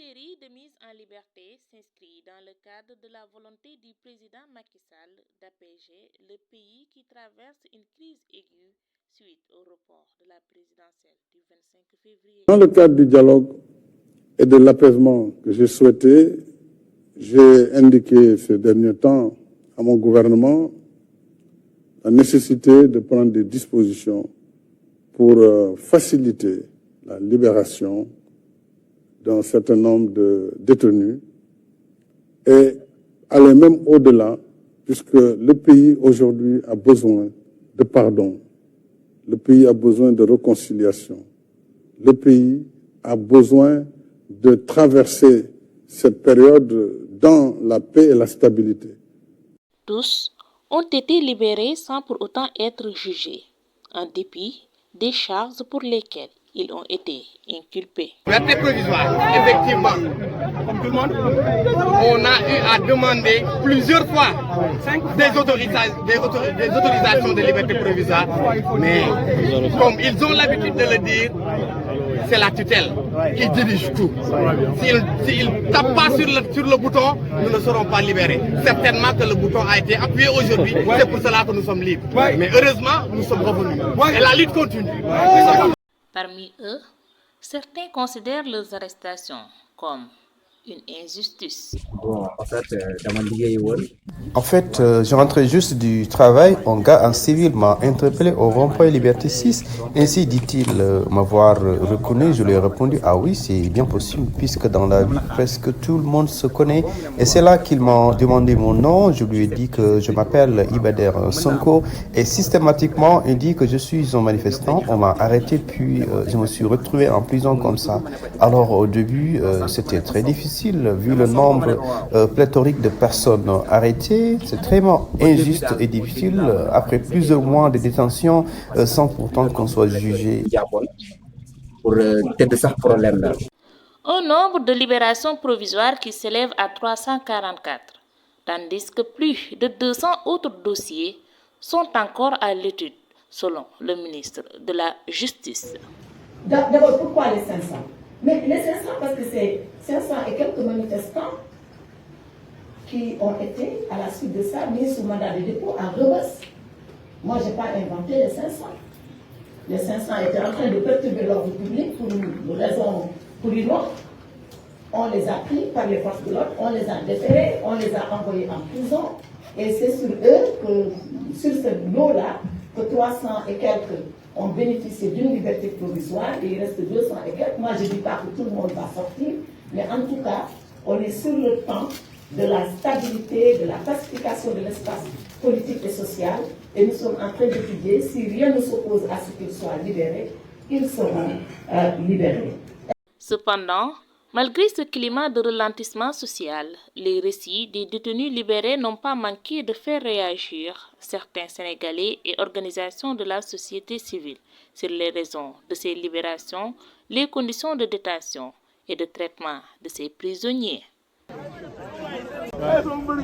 série de mises en liberté s'inscrit dans le cadre de la volonté du président Macky Sall d'apaiser le pays qui traverse une crise aiguë suite au report de la présidentielle du 25 février. Dans le cadre du dialogue et de l'apaisement que j'ai souhaité, j'ai indiqué ces derniers temps à mon gouvernement la nécessité de prendre des dispositions pour faciliter la libération d'un certain nombre de détenus et aller même au-delà, puisque le pays aujourd'hui a besoin de pardon, le pays a besoin de réconciliation, le pays a besoin de traverser cette période dans la paix et la stabilité. Tous ont été libérés sans pour autant être jugés, en dépit des charges pour lesquelles ils ont été inculpés. Liberté provisoire, effectivement, comme tout le monde, on a eu à demander plusieurs fois des autorisations de liberté provisoire, mais comme ils ont l'habitude de le dire, c'est la tutelle qui dirige tout. S'ils ne tapent pas sur le bouton, nous ne serons pas libérés. Certainement que le bouton a été appuyé aujourd'hui, c'est pour cela que nous sommes libres. Mais heureusement, nous sommes revenus. Et la lutte continue. Parmi eux, certains considèrent leurs arrestations comme une injustice. En fait, je rentrais juste du travail. Un gars en civil m'a interpellé au rond-point Liberté 6. Ainsi dit-il m'avoir reconnu. Je lui ai répondu, ah oui, c'est bien possible, puisque dans la vie, presque tout le monde se connaît. Et c'est là qu'il m'a demandé mon nom. Je lui ai dit que je m'appelle Ibader Sonko. Et systématiquement, il dit que je suis un manifestant. On m'a arrêté, puis je me suis retrouvé en prison comme ça. Alors au début, c'était très difficile, vu le nombre pléthorique de personnes arrêtées. C'est très injuste et difficile après plusieurs mois de détention sans pourtant qu'on soit jugé. Un nombre de libérations provisoires qui s'élève à 344, tandis que plus de 200 autres dossiers sont encore à l'étude, selon le ministre de la Justice. D'abord, pourquoi les 500? Mais les 500, parce que c'est 500 et quelques manifestants qui ont été, à la suite de ça, mis sous mandat de dépôt à Rebeuss. Moi, je n'ai pas inventé les 500. Les 500 étaient en train de perturber l'ordre public pour une raison pourrineuse. On les a pris par les forces de l'ordre, on les a déférés, on les a envoyés en prison. Et c'est sur eux, sur ce lot-là, que 300 et quelques ont bénéficié d'une liberté provisoire et il reste 200 et quelques. Moi, je ne dis pas que tout le monde va sortir, mais en tout cas, on est sur le temps de la stabilité, de la pacification de l'espace politique et social, et nous sommes en train d'étudier si rien ne s'oppose à ce qu'ils soient libérés, ils seront libérés. Cependant, malgré ce climat de ralentissement social, les récits des détenus libérés n'ont pas manqué de faire réagir certains Sénégalais et organisations de la société civile sur les raisons de ces libérations, les conditions de détention et de traitement de ces prisonniers.